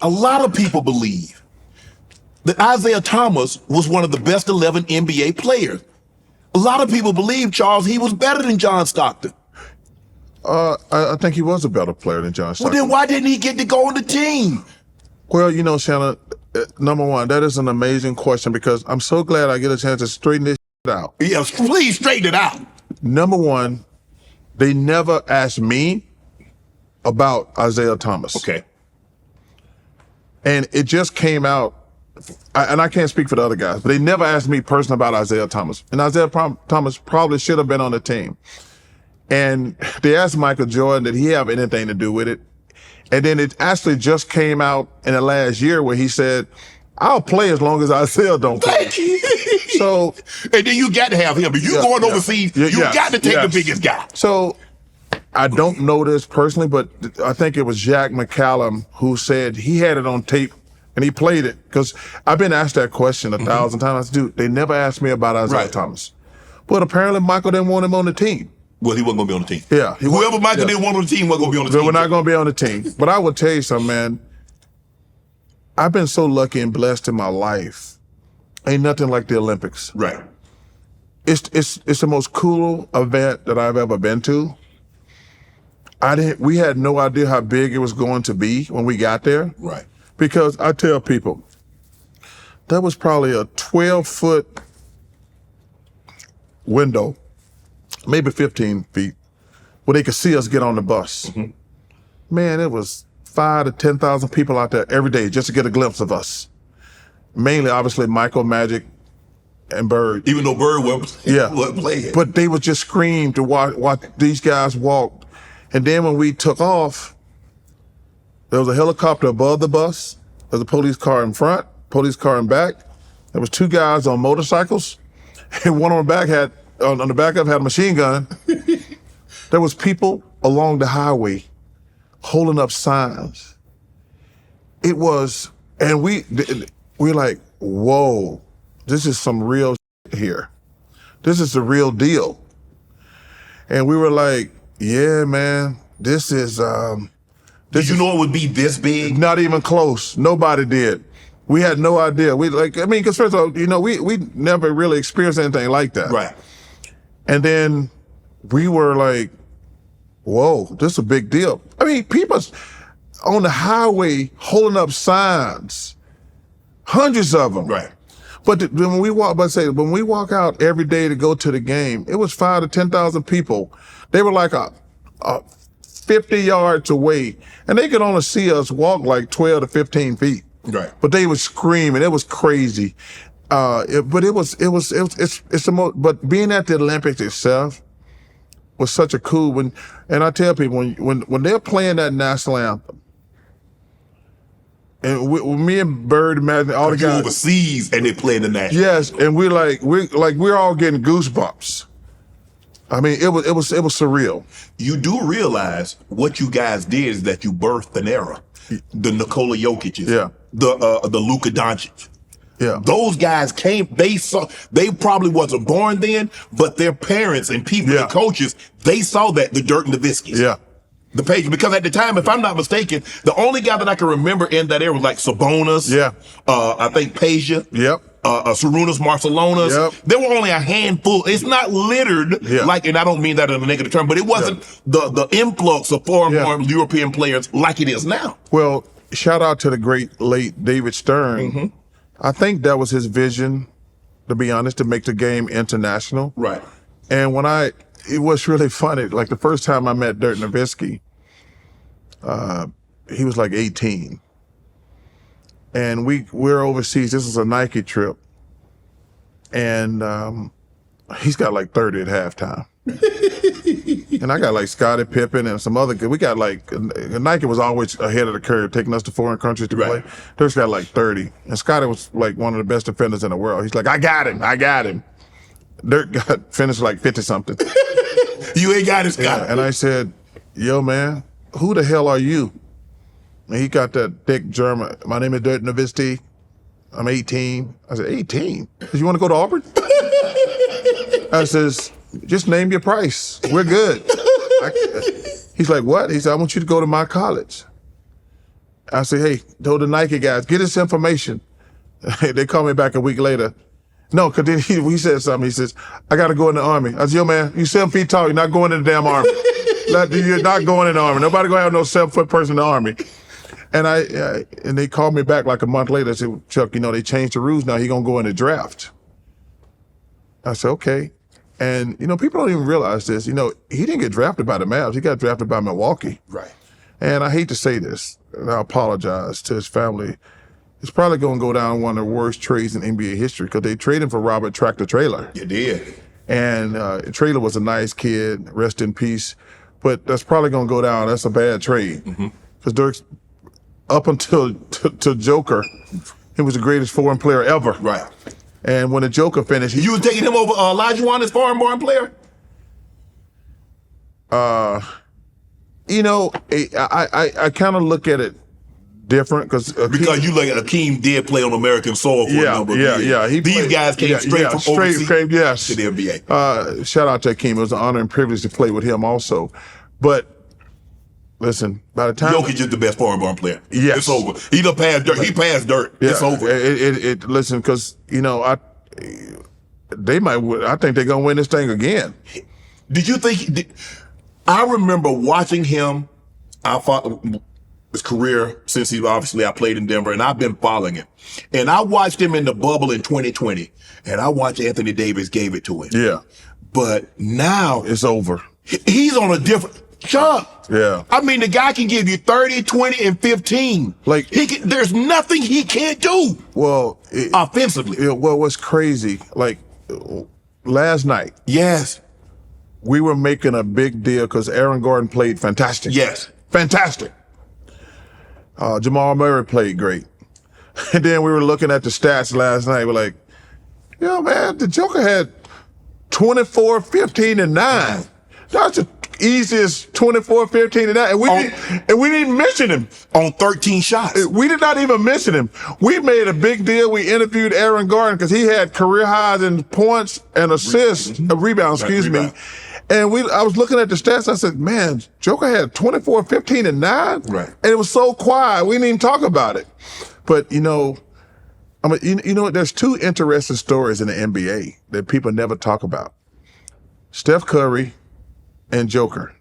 A lot of people believe that Isiah Thomas was one of the best 11 NBA players. A lot of people believe, Charles, he was better than John Stockton. I think he was a better player than John Stockton. Well, then why didn't he get to go on the team? Well, you know, Shannon, number one, that is an amazing question because I'm so glad I get a chance to straighten this out. Yeah, please straighten it out. Number one, they never asked me about Isiah Thomas. Okay. And it just came out, and I can't speak for the other guys, but they never asked me personally about Isiah Thomas. And Isiah Thomas probably should have been on the team. And they asked Michael Jordan, did he have anything to do with it? And then it actually just came out in the last year where he said, I'll play as long as Isiah don't play. So, and then you got to have him. If you're going overseas, you got to take the biggest guy. So I don't know this personally, but I think it was Jack McCallum who said he had it on tape and he played it. Because I've been asked that question 1,000 times. Dude, they never asked me about Isiah Thomas. But apparently Michael didn't want him on the team. Well, he wasn't going to be on the team. Yeah. Whoever Michael didn't want on the team wasn't going to be on the team. We're not going to be on the team. But I will tell you something, man. I've been so lucky and blessed in my life. Ain't nothing like the Olympics. Right. It's the most cool event that I've ever been to. We had no idea how big it was going to be when we got there. Right. Because I tell people, that was probably a 12-foot window, maybe 15 feet, where they could see us get on the bus. Man, it was 5,000 to 10,000 people out there every day just to get a glimpse of us. Mainly, obviously, Michael, Magic, and Bird. Even though Bird wasn't playing. But they would just scream to watch these guys walk. And then when we took off, there was a helicopter above the bus. There was a police car in front, police car in back. There was 2 guys on motorcycles. And one on the back had a machine gun. There was people along the highway holding up signs. It was, and we're like, whoa, this is some real shit here. This is the real deal. And we were like, yeah, man, this is, Did you know it would be this big? Not even close. Nobody did. We had no idea. Because first of all, you know, we never really experienced anything like that. Right. And then we were like, whoa, this is a big deal. I mean, people on the highway holding up signs, hundreds of them. Right. But when we walk out every day to go to the game, it was 5,000 to 10,000 people. They were like a 50 yards away, and they could only see us walk like 12 to 15 feet. Right. But they were screaming. It was crazy. But being at the Olympics itself was such a cool and I tell people when they're playing that national anthem, and me and Bird, imagine all the guys overseas and they playing the national. Yes, and we're all getting goosebumps. I mean, it was surreal. You do realize what you guys did is that you birthed an era. The Nikola Jokic's, the Luka Doncic. Yeah. Those guys they probably wasn't born then, but their parents and people and coaches, they saw that, the Dirk Nowitzki's. Yeah. The Page, because at the time, if I'm not mistaken, the only guy that I can remember in that era was like Sabonis. Yeah. I think Peja. Yep. Sarunas Marcelonas. Yep. There were only a handful. It's not littered, and I don't mean that in a negative term, but it wasn't the influx of foreign European players like it is now. Well, shout out to the great late David Stern. I think that was his vision, to be honest, to make the game international. Right. And it was really funny. Like the first time I met Dirk Nowitzki, he was like 18. And we're overseas. This is a Nike trip. And he's got like 30 at halftime. And I got like Scottie, Pippen, and some other. We got like, Nike was always ahead of the curve, taking us to foreign countries to play. Dirk's got like 30. And Scottie was like one of the best defenders in the world. He's like, I got him. Dirk finished like 50-something. You ain't got it, Scottie. And I said, yo, man, who the hell are you? And he got that thick German. My name is Dirk Nowitzki. I'm 18. I said, 18? You want to go to Auburn? I says, just name your price. We're good. He's like, what? He said, I want you to go to my college. I said, hey, told the Nike guys, get this information. They called me back a week later. No, because then he said something. He says, I got to go in the Army. I said, yo, man, you 7 feet tall. You're not going in the damn Army. You're not going in the Army. Nobody going to have no 7-foot person in the Army. And and they called me back like a month later. I said, Chuck, they changed the rules now. He's going to go in the draft. I said, okay. And, people don't even realize this. He didn't get drafted by the Mavs. He got drafted by Milwaukee. Right. And I hate to say this, and I apologize to his family. It's probably going to go down one of the worst trades in NBA history because they traded him for Robert Tractor Traylor. You did. And Traylor was a nice kid, rest in peace. But that's probably going to go down. That's a bad trade. Because Dirk's, up until to Joker, he was the greatest foreign player ever. Right. And when the Joker finished, you was taking him over Olajuwon as foreign player? I kind of look at it different because you look at Akeem did play on American soil for a number of years. These guys came straight from overseas to the NBA. Shout out to Akeem. It was an honor and privilege to play with him also. But listen, by the time Jokic is the best foreign player. Yes. It's over. He done passed Dirk. He passed Dirk. Yeah. It's over. Listen, because I think they're gonna win this thing again. Did you think? I remember watching him. I followed his career since I played in Denver, and I've been following him. And I watched him in the bubble in 2020, and I watched Anthony Davis gave it to him. Yeah. But now it's over. He's on a different Chuck. Yeah. I mean, the guy can give you 30, 20, and 15. There's nothing he can't do. Well, offensively. Well, what's crazy, last night. Yes. We were making a big deal because Aaron Gordon played fantastic. Yes. Fantastic. Jamal Murray played great. And then we were looking at the stats last night. We're like, man, the Joker had 24, 15, and 9. That's the easiest 24, 15, and 9. And we didn't mention him. On 13 shots. We did not even mention him. We made a big deal. We interviewed Aaron Gordon because he had career highs in points and assists, rebounds, excuse me. And I was looking at the stats. I said, man, Joker had 24, 15, and 9. Right. And it was so quiet. We didn't even talk about it. But, there's two interesting stories in the NBA that people never talk about. Steph Curry and Joker.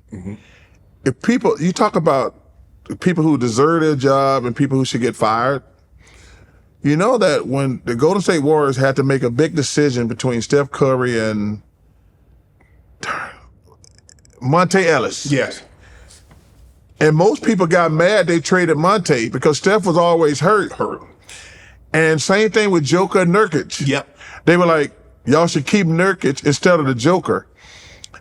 If you talk about people who deserve their job and people who should get fired, you know that when the Golden State Warriors had to make a big decision between Steph Curry and Monte Ellis. Yes. And most people got mad they traded Monte because Steph was always hurt. And same thing with Joker and Nurkic. Yep. They were like, y'all should keep Nurkic instead of the Joker.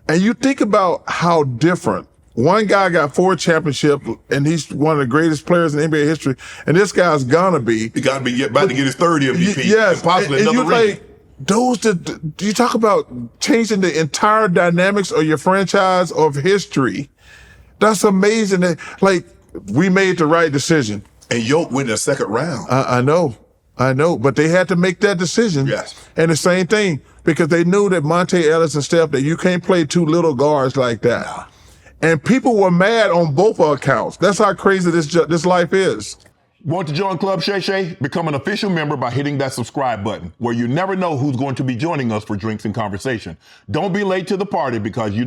And you think about how different. One guy got 4 championships, and he's one of the greatest players in NBA history. And this guy's gonna be. He got to be about to get his 3rd MVP. Yes. And possibly another ring. You talk about changing the entire dynamics of your franchise of history. That's amazing. We made the right decision. And Yoke went in the 2nd round. I know. But they had to make that decision. Yes. And the same thing, because they knew that Monte Ellis and Steph, that you can't play 2 little guards like that. No. And people were mad on both accounts. That's how crazy this life is. Want to join Club Shay Shay? Become an official member by hitting that subscribe button, where you never know who's going to be joining us for drinks and conversation. Don't be late to the party because we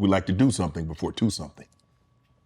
like to do something before 2 something.